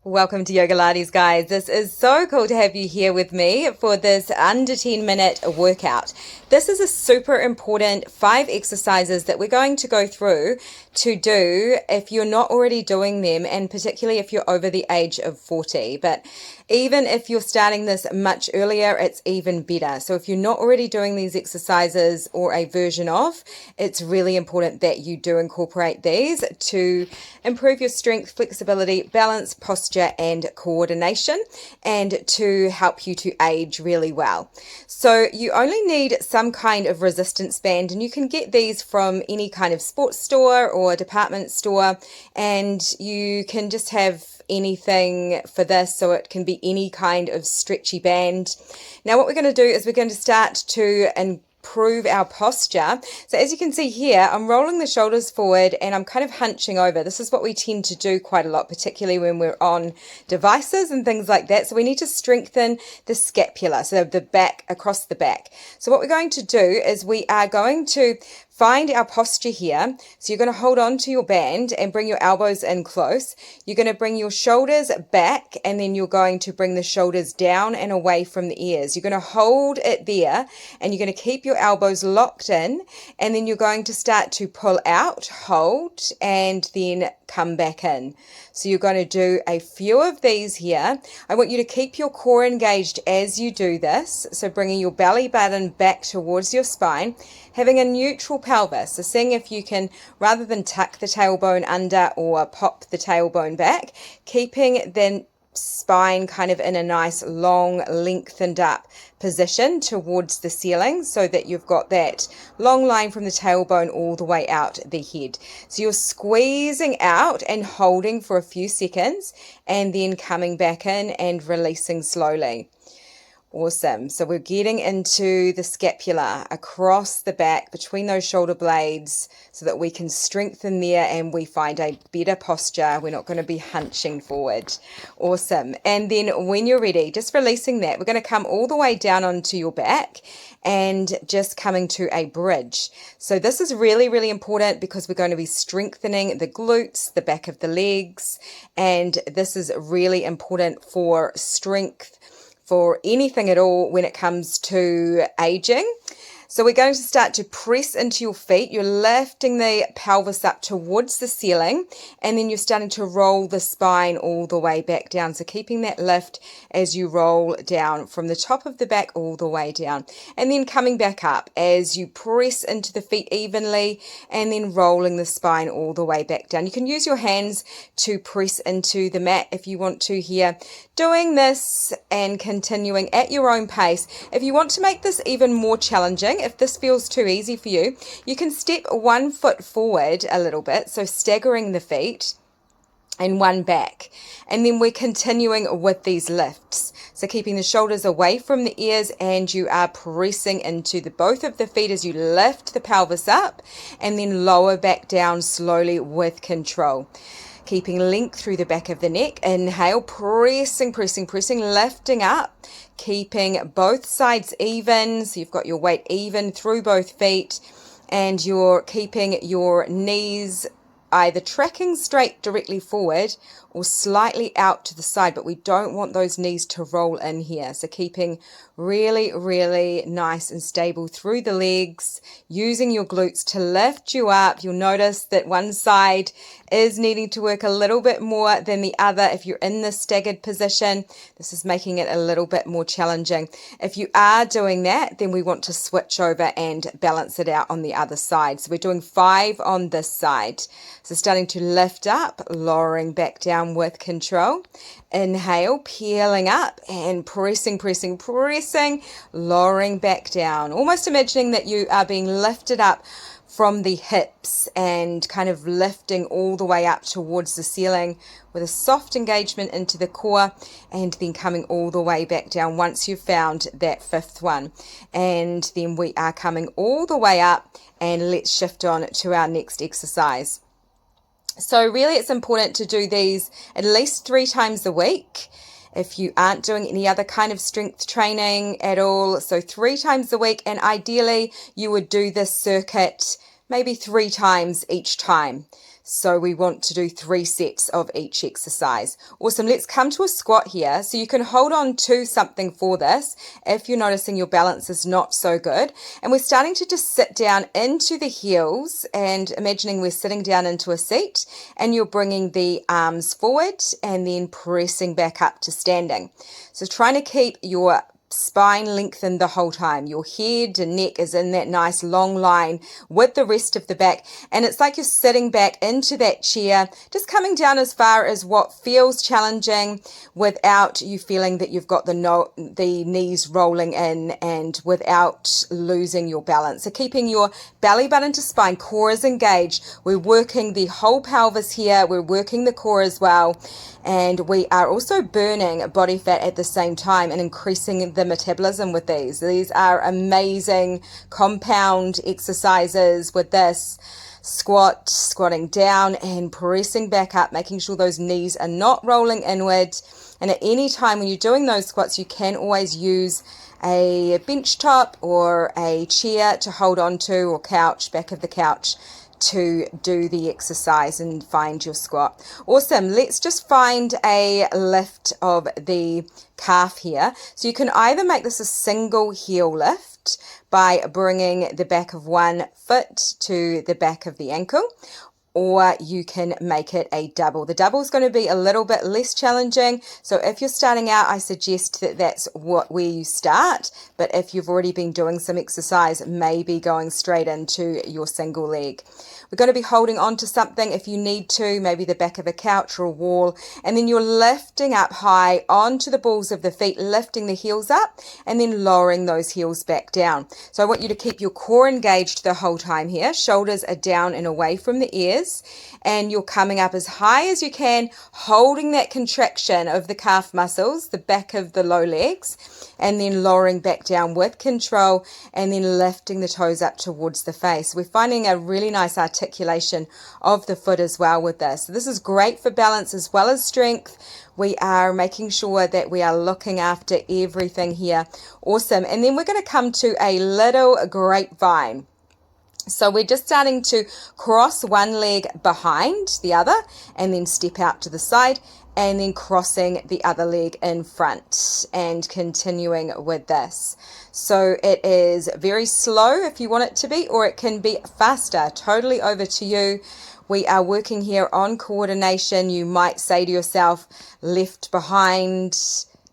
Welcome to Yoga Lattes, guys. This is so cool to have you here with me for this under 10-minute workout. This is a super important 5 exercises that we're going to go through to do if you're not already doing them, and particularly if you're over the age of 40. But even if you're starting this much earlier, it's even better. So if you're not already doing these exercises or a version of, it's really important that you do incorporate these to improve your strength, flexibility, balance, posture, and coordination, and to help you to age really well. So you only need some kind of resistance band, and you can get these from any kind of sports store or department store, and you can just have anything for this, so it can be any kind of stretchy band. Now what we're going to do is we're going to start to improve our posture. So as you can see here, I'm rolling the shoulders forward and I'm kind of hunching over. This is what we tend to do quite a lot, particularly when we're on devices and things like that. So we need to strengthen the scapula, so the back, across the back. So what we're going to do is we are going to find our posture here. So you're going to hold on to your band and bring your elbows in close. You're going to bring your shoulders back, and then you're going to bring the shoulders down and away from the ears. You're going to hold it there, and you're going to keep your elbows locked in, and then you're going to start to pull out, hold, and then come back in. So you're going to do a few of these here. I want you to keep your core engaged as you do this. So bringing your belly button back towards your spine, having a neutral pelvis. So seeing if you can, rather than tuck the tailbone under or pop the tailbone back, keeping the spine kind of in a nice long lengthened up position towards the ceiling, so that you've got that long line from the tailbone all the way out the head. So you're squeezing out and holding for a few seconds, and then coming back in and releasing slowly. Awesome. So we're getting into the scapula across the back between those shoulder blades, so that we can strengthen there and we find a better posture. We're not going to be hunching forward. Awesome. And then when you're ready, just releasing that, we're going to come all the way down onto your back and just coming to a bridge. So this is really, really important because we're going to be strengthening the glutes, the back of the legs, and this is really important for strength, for anything at all when it comes to aging. So we're going to start to press into your feet. You're lifting the pelvis up towards the ceiling, and then you're starting to roll the spine all the way back down. So keeping that lift as you roll down from the top of the back all the way down, and then coming back up as you press into the feet evenly, and then rolling the spine all the way back down. You can use your hands to press into the mat if you want to here. Doing this and continuing at your own pace. If you want to make this even more challenging, if this feels too easy for you, you can step one foot forward a little bit, so staggering the feet, and one back. And then we're continuing with these lifts. So keeping the shoulders away from the ears, and you are pressing into both of the feet as you lift the pelvis up, and then lower back down slowly with control. Keeping length through the back of the neck. Inhale, pressing, lifting up, keeping both sides even. So you've got your weight even through both feet, and you're keeping your knees either tracking straight directly forward or slightly out to the side, but we don't want those knees to roll in here. So keeping really, really nice and stable through the legs, using your glutes to lift you up. You'll notice that one side is needing to work a little bit more than the other. If you're in this staggered position, this is making it a little bit more challenging. If you are doing that, then we want to switch over and balance it out on the other side. So we're doing 5 on this side. So starting to lift up, lowering back down with control. Inhale, peeling up and pressing, lowering back down. Almost imagining that you are being lifted up from the hips and kind of lifting all the way up towards the ceiling with a soft engagement into the core, and then coming all the way back down once you've found that 5th one. And then we are coming all the way up, and let's shift on to our next exercise. So really it's important to do these at least 3 times a week if you aren't doing any other kind of strength training at all. So 3 times a week, and ideally you would do this circuit maybe 3 times each time. So we want to do 3 sets of each exercise. Awesome. Let's come to a squat here. So you can hold on to something for this if you're noticing your balance is not so good. And we're starting to just sit down into the heels and imagining we're sitting down into a seat, and you're bringing the arms forward and then pressing back up to standing. So trying to keep your spine lengthened the whole time. Your head and neck is in that nice long line with the rest of the back, and it's like you're sitting back into that chair, just coming down as far as what feels challenging without you feeling that you've got the knees rolling in and without losing your balance. So keeping your belly button to spine, core is engaged. We're working the whole pelvis here. We're working the core as well. And we are also burning body fat at the same time and increasing the metabolism with these. These are amazing compound exercises with this. Squatting down and pressing back up, making sure those knees are not rolling inward. And at any time when you're doing those squats, you can always use a bench top or a chair to hold on to, or couch, back of the couch, to do the exercise and find your squat. Awesome. Let's just find a lift of the calf here. So you can either make this a single heel lift by bringing the back of one foot to the back of the ankle, or you can make it a double. The double is going to be a little bit less challenging. So if you're starting out, I suggest that that's where you start. But if you've already been doing some exercise, maybe going straight into your single leg. We're going to be holding on to something if you need to, maybe the back of a couch or a wall, and then you're lifting up high onto the balls of the feet, lifting the heels up and then lowering those heels back down. So I want you to keep your core engaged the whole time here. Shoulders are down and away from the ears, and you're coming up as high as you can, holding that contraction of the calf muscles, the back of the low legs, and then lowering back down with control, and then lifting the toes up towards the face. We're finding a really nice articulation of the foot as well with this. So this is great for balance as well as strength. We are making sure that we are looking after everything here. Awesome. And then we're going to come to a little grapevine. So we're just starting to cross one leg behind the other and then step out to the side, and then crossing the other leg in front and continuing with this. So it is very slow if you want it to be, or it can be faster, totally over to you. We are working here on coordination. You might say to yourself, left behind,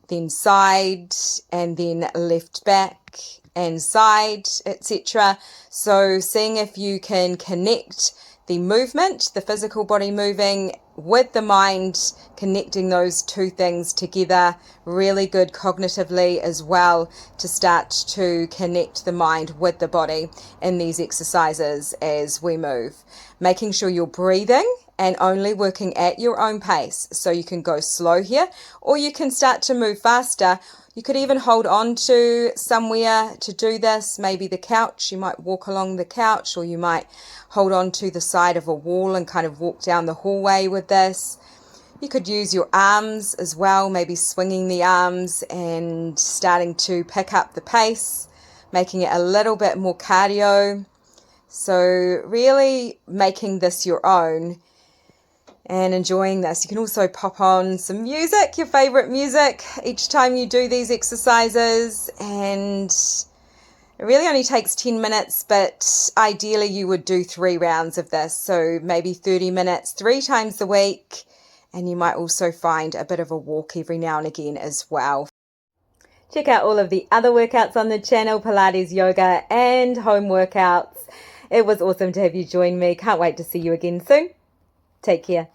then side, and then left back and side, etc. So seeing if you can connect the movement, the physical body moving, with the mind, connecting those two things together. Really good cognitively as well to start to connect the mind with the body in these exercises as we move. Making sure you're breathing and only working at your own pace. So you can go slow here, or you can start to move faster. You could even hold on to somewhere to do this, maybe the couch. You might walk along the couch, or you might hold on to the side of a wall and kind of walk down the hallway with this. You could use your arms as well, maybe swinging the arms and starting to pick up the pace, making it a little bit more cardio. So really making this your own and enjoying this. You can also pop on some music, your favorite music, each time you do these exercises, and it really only takes 10 minutes, but ideally you would do 3 rounds of this, so maybe 30 minutes 3 times a week, and you might also find a bit of a walk every now and again as well. Check out all of the other workouts on the channel, Pilates, yoga, and home workouts. It was awesome to have you join me. Can't wait to see you again soon. Take care.